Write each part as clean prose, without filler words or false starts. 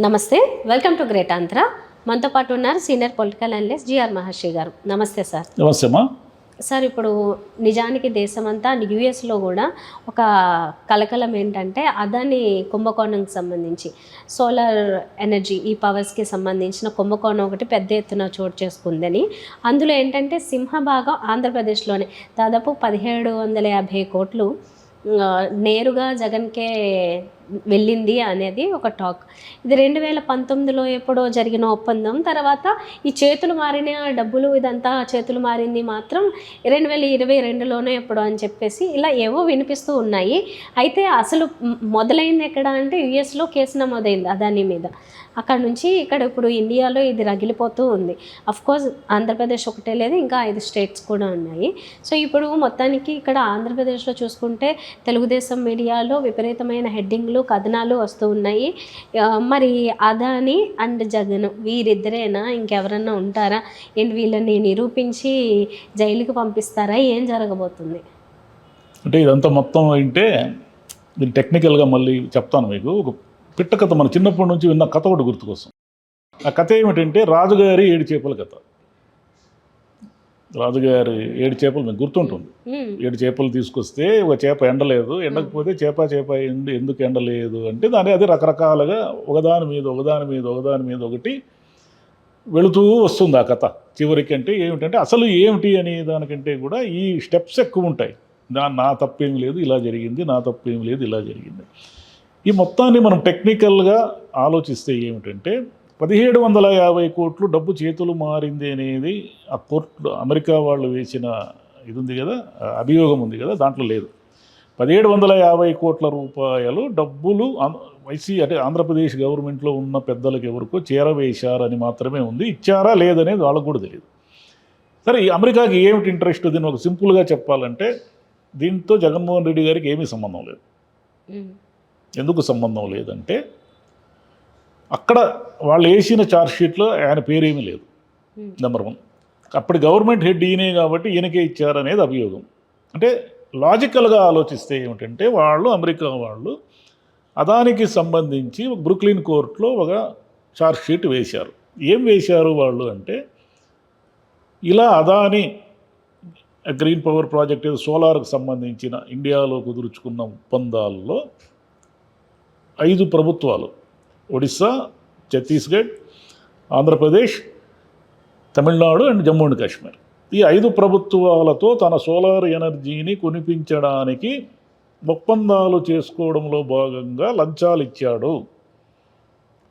నమస్తే, welcome to great Andhra. మనతో పాటు ఉన్నారు సీనియర్ పొలిటికల్ అనలిస్ట్ జిఆర్ మహర్షి గారు. నమస్తే సార్. నమస్తే అమ్మా. సార్, ఇప్పుడు నిజానికి దేశమంతా యూఎస్లో కూడా ఒక కలకలం ఏంటంటే అదాని కుంభకోణంకి సంబంధించి సోలార్ ఎనర్జీ ఈ పవర్స్కి సంబంధించిన కుంభకోణం ఒకటి పెద్ద ఎత్తున చోటు చేసుకుందని. అందులో ఏంటంటే సింహభాగం ఆంధ్రప్రదేశ్లోనే దాదాపు 1750 కోట్లు నేరుగా జగన్కే వెళ్ళింది అనేది ఒక టాక్. ఇది 2019లో ఎప్పుడో జరిగిన ఒప్పందం. తర్వాత ఈ చేతులు మారిన డబ్బులు ఇదంతా చేతులు మారింది మాత్రం 2022లోనే ఎప్పుడో అని చెప్పేసి ఇలా ఏవో వినిపిస్తూ ఉన్నాయి. అయితే అసలు మొదలైంది ఎక్కడ అంటే యుఎస్లో కేసు నమోదైంది అదాని మీద. అక్కడ నుంచి ఇక్కడ ఇప్పుడు ఇండియాలో ఇది రగిలిపోతూ ఉంది. అఫ్కోర్స్ ఆంధ్రప్రదేశ్ ఒకటే లేదు, ఇంకా 5 స్టేట్స్ కూడా ఉన్నాయి. సో ఇప్పుడు మొత్తానికి ఇక్కడ ఆంధ్రప్రదేశ్లో చూసుకుంటే తెలుగుదేశం మీడియాలో విపరీతమైన హెడ్డింగ్లు కథనాలు వస్తూ ఉన్నాయి. మరి అదాని అండ్ జగన్ వీరిద్దరేనా, ఇంకెవరన్నా ఉంటారా ఏంటి? వీళ్ళని నిరూపించి జైలుకి పంపిస్తారా? ఏం జరగబోతుంది? అంటే ఇదంతా మొత్తం అంటే దీన్ని టెక్నికల్గా మళ్ళీ చెప్తాను మీకు. ఒక పిట్ట కథ మన చిన్నప్పటి నుంచి విన్న కథ ఒకటి గుర్తుకొస్తాం. ఆ కథ ఏమిటంటే రాజుగారి 7 చేపల కథ. రాజుగారి 7 చేపలు మీకు గుర్తుంటుంది. 7 చేపలు తీసుకొస్తే ఒక చేప ఎండలేదు, ఎండకపోతే చేప ఎందుకు ఎండలేదు అంటే అది రకరకాలుగా ఒకదాని మీద ఒకటి వెళుతూ వస్తుంది ఆ కథ. చివరికి అంటే ఏమిటంటే అసలు ఏమిటి అనే దానికంటే కూడా ఈ స్టెప్స్ ఎక్కువ ఉంటాయి. నా తప్పేం లేదు ఇలా జరిగింది, నా తప్పేం లేదు ఇలా జరిగింది. ఈ మొత్తాన్ని మనం టెక్నికల్గా ఆలోచిస్తే ఏమిటంటే 1750 కోట్లు డబ్బు చేతులు మారింది అనేది ఆ కోర్టు అమెరికా వాళ్ళు వేసిన ఇది ఉంది కదా, అభియోగం ఉంది కదా, దాంట్లో లేదు. 1750 కోట్ల రూపాయలు డబ్బులు అంటే ఆంధ్రప్రదేశ్ గవర్నమెంట్లో ఉన్న పెద్దలకు ఎవరికో చేరవేశారని మాత్రమే ఉంది. ఇచ్చారా లేదనేది వాళ్ళకు కూడా తెలియదు. సరే, ఈ అమెరికాకి ఏమిటి ఇంట్రెస్ట్? దీన్ని ఒక సింపుల్గా చెప్పాలంటే దీంతో జగన్మోహన్ రెడ్డి గారికి ఏమీ సంబంధం లేదు. ఎందుకు సంబంధం లేదంటే అక్కడ వాళ్ళు వేసిన ఛార్జ్షీట్లో ఆయన పేరేమీ లేదు. నెంబర్ 1. అప్పుడు గవర్నమెంట్ హెడ్ ఈయనే కాబట్టి ఈయనకే ఇచ్చారనేది అభియోగం. అంటే లాజికల్గా ఆలోచిస్తే ఏమిటంటే అమెరికా వాళ్ళు అదానికి సంబంధించి బ్రూక్లిన్ కోర్టులో ఒక ఛార్జ్షీట్ వేశారు. ఏం వేశారు వాళ్ళు అంటే, ఇలా అదాని గ్రీన్ పవర్ ప్రాజెక్ట్ సోలార్కి సంబంధించిన ఇండియాలో కుదుర్చుకున్న ఒప్పందాల్లో 5 ప్రభుత్వాలు ఒడిస్సా, ఛత్తీస్గఢ్, ఆంధ్రప్రదేశ్, తమిళనాడు అండ్ జమ్మూ అండ్ కాశ్మీర్, ఈ 5 ప్రభుత్వాలతో తన సోలార్ ఎనర్జీని కొనిపించడానికి ఒప్పందాలు చేసుకోవడంలో భాగంగా లంచాలు ఇచ్చాడు.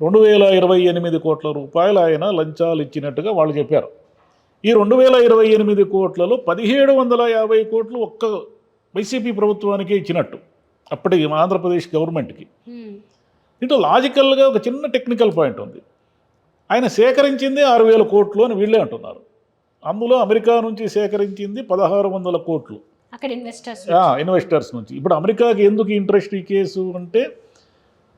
2028 కోట్ల రూపాయలు ఆయన లంచాలు ఇచ్చినట్టుగా వాళ్ళు చెప్పారు. ఈ 2028 కోట్లలో 1750 కోట్లు ఒక్క వైసీపీ ప్రభుత్వానికే ఇచ్చినట్టు అప్పటికి ఆంధ్రప్రదేశ్ గవర్నమెంట్కి. దీంట్లో లాజికల్గా ఒక చిన్న టెక్నికల్ పాయింట్ ఉంది. ఆయన సేకరించింది 6000 కోట్లు అని వీళ్ళే అంటున్నారు. అందులో అమెరికా నుంచి సేకరించింది 1600 కోట్లు అక్కడ ఇన్వెస్టర్స్ నుంచి. ఇప్పుడు అమెరికాకి ఎందుకు ఇంట్రెస్ట్ ఈ కేసు అంటే,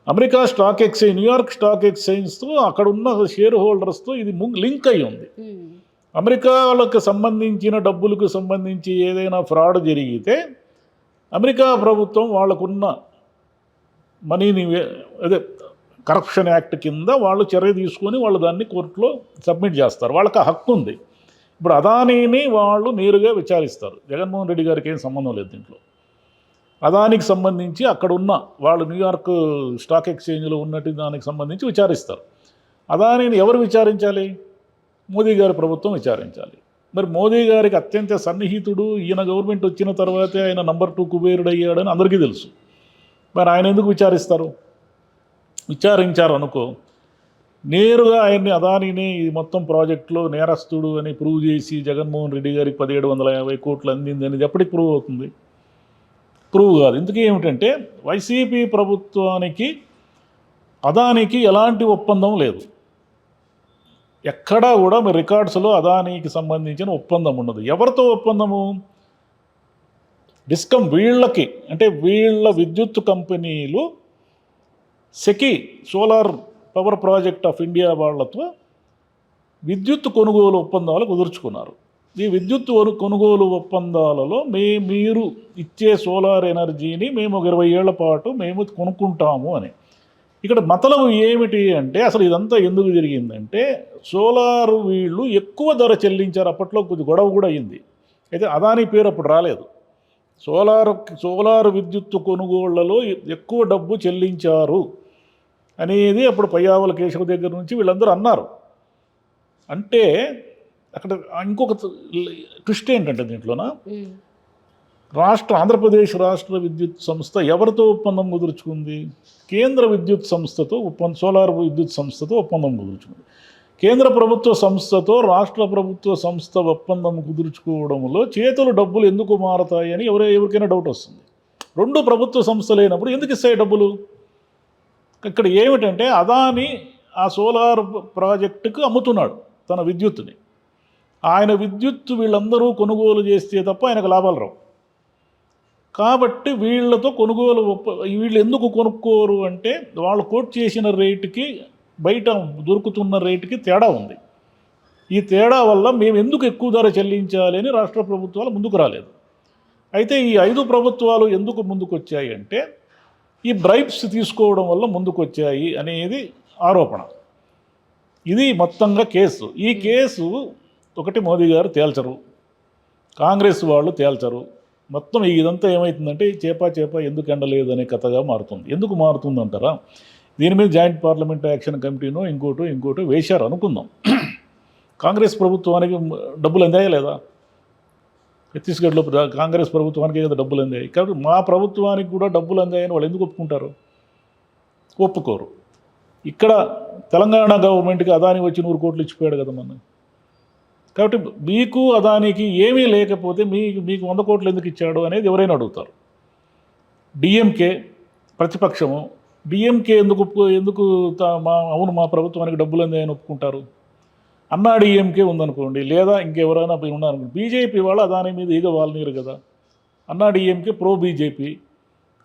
America stock exchange, New York stock ఎక్స్చేంజ్తో అక్కడ ఉన్న షేర్ హోల్డర్స్తో ఇది లింక్ అయి ఉంది. అమెరికా వాళ్ళకి సంబంధించిన డబ్బులకు సంబంధించి ఏదైనా ఫ్రాడ్ జరిగితే అమెరికా ప్రభుత్వం వాళ్ళకున్న మనీని కరప్షన్ యాక్ట్ కింద వాళ్ళు చర్య తీసుకొని వాళ్ళు దాన్ని కోర్టులో సబ్మిట్ చేస్తారు. వాళ్ళకి ఆ హక్కు ఉంది. ఇప్పుడు అదానీని వాళ్ళు నేరుగా విచారిస్తారు. జగన్మోహన్ రెడ్డి గారికి ఏం సంబంధం లేదు దీంట్లో. అదానికి సంబంధించి అక్కడ ఉన్న వాళ్ళు న్యూయార్క్ స్టాక్ ఎక్స్చేంజ్లో ఉన్నట్టు దానికి సంబంధించి విచారిస్తారు. అదానీని ఎవరు విచారించాలి? మోదీ గారి ప్రభుత్వం విచారించాలి. మరి మోదీ గారికి అత్యంత సన్నిహితుడు, ఈయన గవర్నమెంట్ వచ్చిన తర్వాతే ఆయన నంబర్ 2 కుబేరుడు అయ్యాడని అందరికీ తెలుసు. మరి ఆయన ఎందుకు విచారిస్తారు? విచారించారు అనుకో, నేరుగా ఆయన్ని అదానిని ఈ మొత్తం ప్రాజెక్టులో నేరస్తుడు అని ప్రూవ్ చేసి జగన్మోహన్ రెడ్డి గారికి 1750 కోట్లు అందింది అనేది ఎప్పటికి ప్రూవ్ అవుతుంది? ప్రూవ్ కాదు. ఇందుకే ఏమిటంటే వైసీపీ ప్రభుత్వానికి అదానికి ఎలాంటి ఒప్పందం లేదు. ఎక్కడా కూడా మీ రికార్డ్స్లో అదానికి సంబంధించిన ఒప్పందం ఉండదు. ఎవరితో ఒప్పందము? డిస్కమ్ వీళ్ళకి, అంటే వీళ్ళ విద్యుత్ కంపెనీలు SECI solar power project of India వాళ్ళతో విద్యుత్ కొనుగోలు ఒప్పందాలు కుదుర్చుకున్నారు. ఈ విద్యుత్ కొనుగోలు ఒప్పందాలలో మీరు ఇచ్చే సోలార్ ఎనర్జీని మేము 20 ఏళ్ల పాటు మేము కొనుక్కుంటాము అని. ఇక్కడ మతలబు ఏమిటి అంటే అసలు ఇదంతా ఎందుకు జరిగిందంటే సోలార్ వీళ్ళు ఎక్కువ ధర చెల్లించారు. అప్పట్లో కొద్ది గొడవ కూడా అయింది. అయితే అదానీ పేరు అప్పుడు రాలేదు. సోలార్ విద్యుత్తు కొనుగోళ్లలో ఎక్కువ డబ్బు చెల్లించారు అనేది అప్పుడు పయ్యావుల కేశవ దగ్గర నుంచి వీళ్ళందరూ అన్నారు. అంటే అక్కడ ఇంకొక ట్విస్ట్ ఏంటంటే దీంట్లోన ఆంధ్రప్రదేశ్ రాష్ట్ర విద్యుత్ సంస్థ ఎవరితో ఒప్పందం కుదుర్చుకుంది? కేంద్ర విద్యుత్ సంస్థతో సోలార్ విద్యుత్ సంస్థతో ఒప్పందం కుదుర్చుకుంది. కేంద్ర ప్రభుత్వ సంస్థతో రాష్ట్ర ప్రభుత్వ సంస్థ ఒప్పందం కుదుర్చుకోవడంలో చేతులు డబ్బులు ఎందుకు మారతాయి అని ఎవరికైనా డౌట్ వస్తుంది. రెండు ప్రభుత్వ సంస్థలు అయినప్పుడు ఎందుకు ఇస్తాయి డబ్బులు? ఇక్కడ ఏమిటంటే అదాని ఆ సోలార్ ప్రాజెక్టుకు అమ్ముతున్నాడు తన విద్యుత్తుని. ఆయన విద్యుత్తు వీళ్ళందరూ కొనుగోలు చేస్తే తప్ప ఆయనకు లాభాలు రావు. కాబట్టి వీళ్ళతో వీళ్ళు ఎందుకు కొనుక్కోరు అంటే వాళ్ళు కోట్ చేసిన రేటుకి బయట దొరుకుతున్న రేటుకి తేడా ఉంది. ఈ తేడా వల్ల మేము ఎందుకు ఎక్కువ ధర చెల్లించాలి అని రాష్ట్ర ప్రభుత్వాలు ముందుకు రాలేదు. అయితే ఈ 5 ప్రభుత్వాలు ఎందుకు ముందుకు వచ్చాయి అంటే ఈ బ్రైబ్స్ తీసుకోవడం వల్ల ముందుకు వచ్చాయి అనేది ఆరోపణ. ఇది మొత్తంగా కేసు. ఈ కేసు ఒకటి మోదీ గారు తేల్చరు, కాంగ్రెస్ వాళ్ళు తేల్చరు. మొత్తం ఇదంతా ఏమవుతుందంటే చేప ఎందుకు ఎండలేదు అనే కథగా మారుతుంది. ఎందుకు మారుతుంది అంటారా? దీని మీద జాయింట్ పార్లమెంట్ యాక్షన్ కమిటీనో ఇంకోటో వేశారు అనుకుందాం. కాంగ్రెస్ ప్రభుత్వానికి డబ్బులు అందాయా లేదా? ఛత్తీస్గఢ్లో కాంగ్రెస్ ప్రభుత్వానికి కదా డబ్బులు అందాయి. కాబట్టి మా ప్రభుత్వానికి కూడా డబ్బులు అందాయని వాళ్ళు ఎందుకు ఒప్పుకుంటారు? ఒప్పుకోరు. ఇక్కడ తెలంగాణ గవర్నమెంట్కి అదాని వచ్చి 100 కోట్లు ఇచ్చిపోయాడు కదా మొన్న. కాబట్టి మీకు అదానికి ఏమీ లేకపోతే మీకు 100 కోట్లు ఎందుకు ఇచ్చాడు అనేది ఎవరైనా అడుగుతారు. డిఎంకే ప్రతిపక్షము, డిఎంకే ఎందుకు మా ప్రభుత్వానికి డబ్బులు అందాయని ఒప్పుకుంటారు? అన్నా డిఎంకే ఉందనుకోండి, లేదా ఇంకెవరైనా ఉన్నారనుకోండి, బీజేపీ వాళ్ళు అదాని మీద ఈగ వాలనీరు కదా. అన్నా డిఎంకే ప్రో బీజేపీ.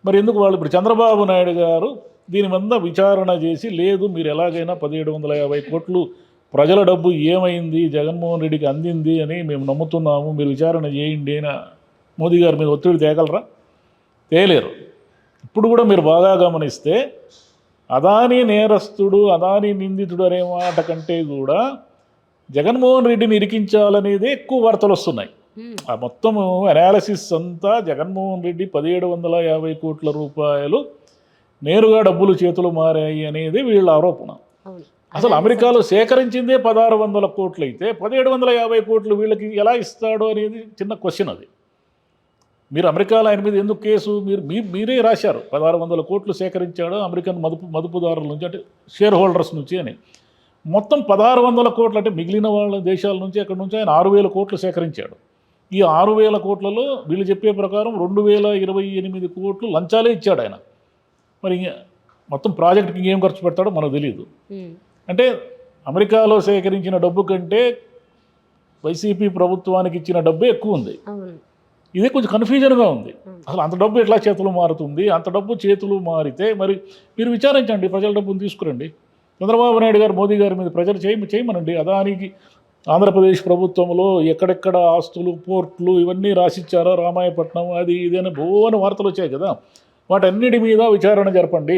మరి ఎందుకు వాళ్ళు ఇప్పుడు చంద్రబాబు నాయుడు గారు దీని మీద విచారణ చేసి లేదు మీరు ఎలాగైనా 1750 కోట్లు ప్రజల డబ్బు ఏమైంది, జగన్మోహన్ రెడ్డికి అందింది అని మేము నమ్ముతున్నాము, మీరు విచారణ చేయండి అని మోదీ గారి మీద ఒత్తిడి తేగలరా? తేలేరు. ఇప్పుడు కూడా మీరు బాగా గమనిస్తే అదానీ నేరస్తుడు, అదానీ నిందితుడు అనే మాట కంటే కూడా జగన్మోహన్ రెడ్డిని ఇరికించాలనేదే ఎక్కువ వార్తలు వస్తున్నాయి. ఆ మొత్తము అనాలిసిస్ అంతా జగన్మోహన్ రెడ్డి 1750 కోట్ల రూపాయలు నేరుగా డబ్బులు చేతులు మారాయి అనేది వీళ్ళ ఆరోపణ. అసలు అమెరికాలో సేకరించిందే 1600 కోట్లు అయితే 1750 కోట్లు వీళ్ళకి ఎలా ఇస్తాడో అనేది చిన్న క్వశ్చన్. అది మీరు అమెరికాలో ఆయన మీద ఎందుకు కేసు మీరే రాశారు. 1600 కోట్లు సేకరించాడు అమెరికన్ మదుపుదారుల నుంచి, అంటే షేర్ హోల్డర్స్ నుంచి అని. మొత్తం 1600 కోట్లు అంటే మిగిలిన వాళ్ళ దేశాల నుంచి అక్కడి నుంచి ఆయన 6000 కోట్లు సేకరించాడు. ఈ 6000 కోట్లలో వీళ్ళు చెప్పే ప్రకారం 2028 కోట్లు లంచాలే ఇచ్చాడు ఆయన. మరి మొత్తం ప్రాజెక్ట్కి ఇంకేం ఖర్చు పెడతాడో మనకు తెలియదు. అంటే అమెరికాలో సేకరించిన డబ్బు కంటే వైసీపీ ప్రభుత్వానికి ఇచ్చిన డబ్బే ఎక్కువ ఉంది. ఇదే కొంచెం కన్ఫ్యూజన్గా ఉంది. అసలు అంత డబ్బు ఎట్లా చేతులు మారుతుంది? అంత డబ్బు చేతులు మారితే మరి మీరు విచారించండి, ప్రజల డబ్బును తీసుకురండి. చంద్రబాబు నాయుడు గారు మోదీ గారి మీద ప్రజలు చేయమనండి. అదానికి ఆంధ్రప్రదేశ్ ప్రభుత్వంలో ఎక్కడెక్కడ ఆస్తులు, పోర్ట్లు ఇవన్నీ రాసిచ్చారో, రామాయపట్నం అది ఇదని బోని వార్తలు వచ్చాయి కదా, వాటన్నిటి మీద విచారణ జరపండి.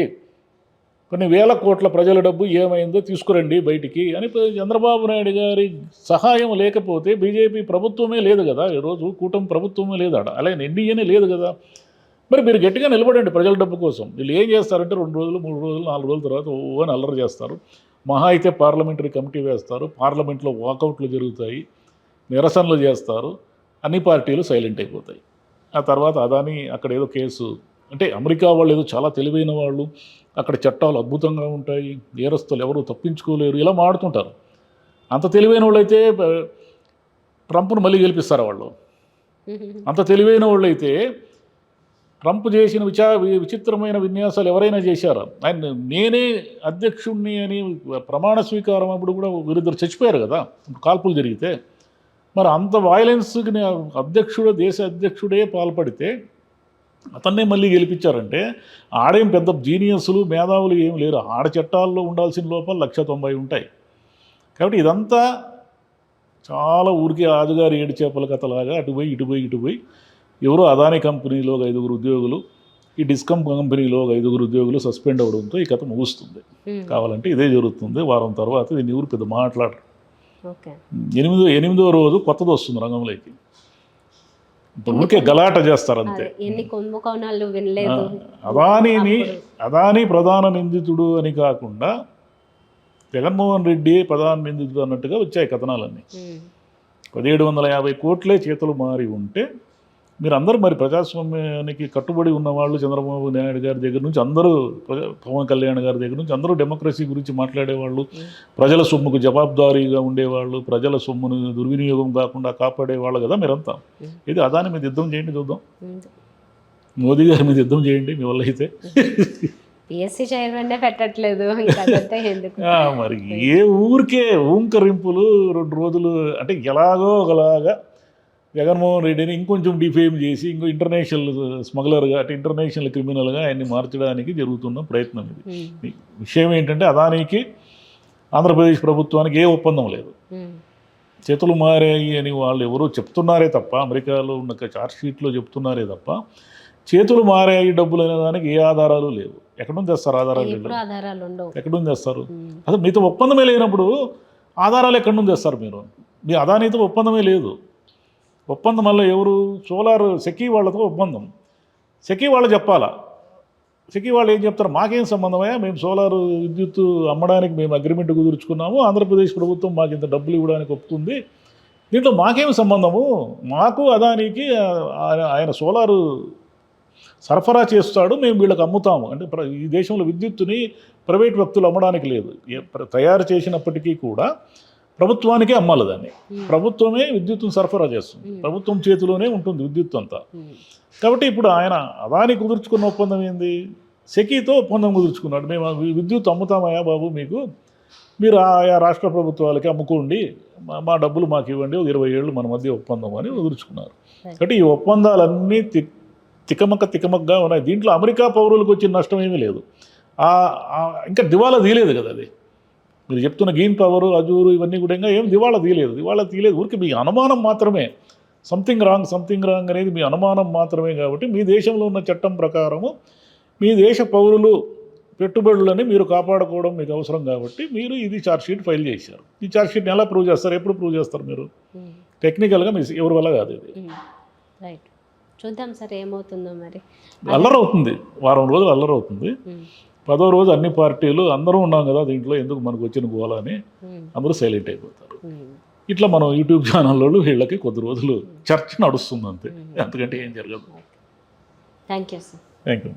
కొన్ని వేల కోట్ల ప్రజల డబ్బు ఏమైందో తీసుకురండి బయటికి అని చంద్రబాబు నాయుడు గారి సహాయం లేకపోతే బీజేపీ ప్రభుత్వమే లేదు కదా, ఈరోజు కూటమి ప్రభుత్వమే లేదు, అలాగే ఎన్డీఏనే లేదు కదా. మరి మీరు గట్టిగా నిలబడండి ప్రజల డబ్బు కోసం. వీళ్ళు ఏం చేస్తారంటే 2 రోజులు 3 రోజులు 4 రోజుల తర్వాత అని అల్లరి చేస్తారు. మహా అయితే పార్లమెంటరీ కమిటీ వేస్తారు, పార్లమెంట్లో వాకౌట్లు జరుగుతాయి, నిరసనలు చేస్తారు, అన్ని పార్టీలు సైలెంట్ అయిపోతాయి. ఆ తర్వాత అదాని అక్కడ ఏదో కేసు, అంటే అమెరికా వాళ్ళు ఏదో చాలా తెలివైన వాళ్ళు, అక్కడ చట్టాలు అద్భుతంగా ఉంటాయి, నేరస్తులు ఎవరు తప్పించుకోలేరు, ఇలా మాడుతుంటారు. అంత తెలివైన వాళ్ళు అయితే ట్రంప్ను మళ్ళీ గెలిపిస్తారు వాళ్ళు. అంత తెలివైన వాళ్ళు అయితే ట్రంప్ చేసిన విచిత్రమైన విన్యాసాలు ఎవరైనా చేశారా? ఆయన నేనే అధ్యక్షుడిని అని ప్రమాణ స్వీకారం అప్పుడు కూడా వీరిద్దరు చచ్చిపోయారు కదా కాల్పులు జరిగితే. మరి అంత వైలెన్స్కి దేశ అధ్యక్షుడే పాల్పడితే అతన్నే మళ్ళీ గెలిపించారంటే ఆడేం పెద్ద జీనియస్లు మేధావులు ఏం లేరు. ఆడ చట్టాల్లో ఉండాల్సిన లోపల 190 ఉంటాయి. కాబట్టి ఇదంతా చాలా ఊరికే ఆజుగారి ఏడు చేపల కథలాగా అటు పోయి ఇటు పోయి ఎవరో అదాని కంపెనీలో 5 ఉద్యోగులు ఈ డిస్కమ్ కంపెనీలో 5 ఉద్యోగులు సస్పెండ్ అవ్వడంతో ఈ కథ ముగుస్తుంది. కావాలంటే ఇదే జరుగుతుంది. వారం తర్వాత దీన్ని ఎవరు పెద్ద మాట్లాడరు. ఓకే. ఎనిమిదో రోజు కొత్తది వస్తుంది రంగంలోకి. ఇప్పుడు ఊరికే గలాట చేస్తారు అంతే. ఎన్ని కుంభకోణాలు వినలేదు. అదాని ప్రధాన నిందితుడు అని కాకుండా జగన్మోహన్ రెడ్డి ప్రధాన నిందితుడు అన్నట్టుగా వచ్చాయి కథనాలన్నీ. 1750 కోట్లే చేతులు మారి ఉంటే మీరందరూ మరి ప్రజాస్వామ్యానికి కట్టుబడి ఉన్నవాళ్ళు చంద్రబాబు నాయుడు గారి దగ్గర నుంచి అందరూ పవన్ కళ్యాణ్ గారి దగ్గర నుంచి అందరూ డెమోక్రసీ గురించి మాట్లాడేవాళ్ళు, ప్రజల సొమ్ముకు జవాబుదారీగా ఉండేవాళ్ళు, ప్రజల సొమ్మును దుర్వినియోగం కాకుండా కాపాడేవాళ్ళు కదా మీరంతా. ఇది అదాని మీద యుద్ధం చేయండి చూద్దాం, మోదీ గారి మీద యుద్ధం చేయండి మీ వల్ల అయితే. పిఎస్సి చైర్మన్నే పెట్టట్లేదు మరి ఏ ఊరికే ఊంకరింపులు 2 రోజులు అంటే ఎలాగో ఒకలాగా జగన్మోహన్ రెడ్డిని ఇంకొంచెం డిఫేమ్ చేసి ఇంకో ఇంటర్నేషనల్ స్మగ్లర్గా అంటే ఇంటర్నేషనల్ క్రిమినల్గా ఆయన్ని మార్చడానికి జరుగుతున్న ప్రయత్నం ఇది. విషయం ఏంటంటే అదానికి ఆంధ్రప్రదేశ్ ప్రభుత్వానికి ఏ ఒప్పందం లేదు. చేతులు మారాయి అని వాళ్ళు ఎవరో చెప్తున్నారే తప్ప, అమెరికాలో ఉన్న చార్జ్షీట్లో చెప్తున్నారే తప్ప చేతులు మారాయి డబ్బులు అనే దానికి ఏ ఆధారాలు లేవు. ఎక్కడి నుంచి తెస్తారు ఆధారాలు? ఎక్కడి నుంచి తెస్తారు? అసలు మీతో ఒప్పందమే లేనప్పుడు ఆధారాలు ఎక్కడి నుంచి తెస్తారు మీరు? మీ అదానితో ఒప్పందమే లేదు. ఒప్పందం వల్ల ఎవరు? సోలార్ సెకీ వాళ్ళతో ఒప్పందం. సెకీ వాళ్ళు చెప్పాలా? సెకీ వాళ్ళు ఏం చెప్తారు? మాకేం సంబంధమయ్యా, మేము సోలార్ విద్యుత్ అమ్మడానికి మేము అగ్రిమెంట్ కుదుర్చుకున్నాము, ఆంధ్రప్రదేశ్ ప్రభుత్వం మాకు ఇంత డబ్బులు ఇవ్వడానికి ఒప్పుకుంది, దీంట్లో మాకేం సంబంధము? మాకు అదానికి ఆయన సోలారు సరఫరా చేస్తాడు, మేము వీళ్ళకి అమ్ముతాము. అంటే ఈ దేశంలో విద్యుత్తుని ప్రైవేట్ వ్యక్తులు అమ్మడానికి లేదు. తయారు చేసినప్పటికీ కూడా ప్రభుత్వానికే అమ్మాలి దాన్ని. ప్రభుత్వమే విద్యుత్తును సరఫరా చేస్తుంది, ప్రభుత్వం చేతిలోనే ఉంటుంది విద్యుత్ అంతా. కాబట్టి ఇప్పుడు ఆయన అదాని కుదుర్చుకున్న ఒప్పందం ఏంది? సెకీతో ఒప్పందం కుదుర్చుకున్నాడు. మేము విద్యుత్ అమ్ముతామయ్యా బాబు, మీకు మీరు ఆయా రాష్ట్ర ప్రభుత్వాలకి అమ్ముకోండి, మా డబ్బులు మాకు ఇవ్వండి, 20 ఏళ్ళు మన మధ్య ఒప్పందం అని కుదుర్చుకున్నారు. కాబట్టి ఈ ఒప్పందాలన్నీ తికమక్కగా ఉన్నాయి. దీంట్లో అమెరికా పౌరులకు వచ్చిన నష్టం ఏమీ లేదు. ఇంకా దివాలా తీయలేదు కదా అది. మీరు చెప్తున్న గ్రీన్ పవర్, అజూరు ఇవన్నీ కూడా ఇంకా ఏం దివాళా తీయలేదు. ఊరికి మీ అనుమానం మాత్రమే. సంథింగ్ రాంగ్ అనేది మీ అనుమానం మాత్రమే. కాబట్టి మీ దేశంలో ఉన్న చట్టం ప్రకారము మీ దేశ పౌరులు పెట్టుబడులని మీరు కాపాడుకోవడం మీకు అవసరం కాబట్టి మీరు ఇది ఛార్జ్షీట్ ఫైల్ చేశారు. ఈ ఛార్జ్షీట్ని ఎలా ప్రూవ్ చేస్తారు? ఎప్పుడు ప్రూవ్ చేస్తారు మీరు? టెక్నికల్గా మీ ఎవరి వల్ల కాదు ఇది. రైట్, చూద్దాం సార్ ఏమవుతుందో. మరి అల్లరవుతుంది, వారం రోజులు అల్లరవుతుంది. 10వ రోజు అన్ని పార్టీలు అందరూ ఉన్నాం కదా దీంట్లో, ఎందుకు మనకు వచ్చిన గోల అని అందరూ సైలెంట్ అయిపోతారు. ఇట్లా మనం యూట్యూబ్ ఛానల్లో వీళ్ళకి కొద్ది రోజులు చర్చ నడుస్తుంది అంతే, అంతకంటే ఏం జరగదు. Thank you sir. Thank you.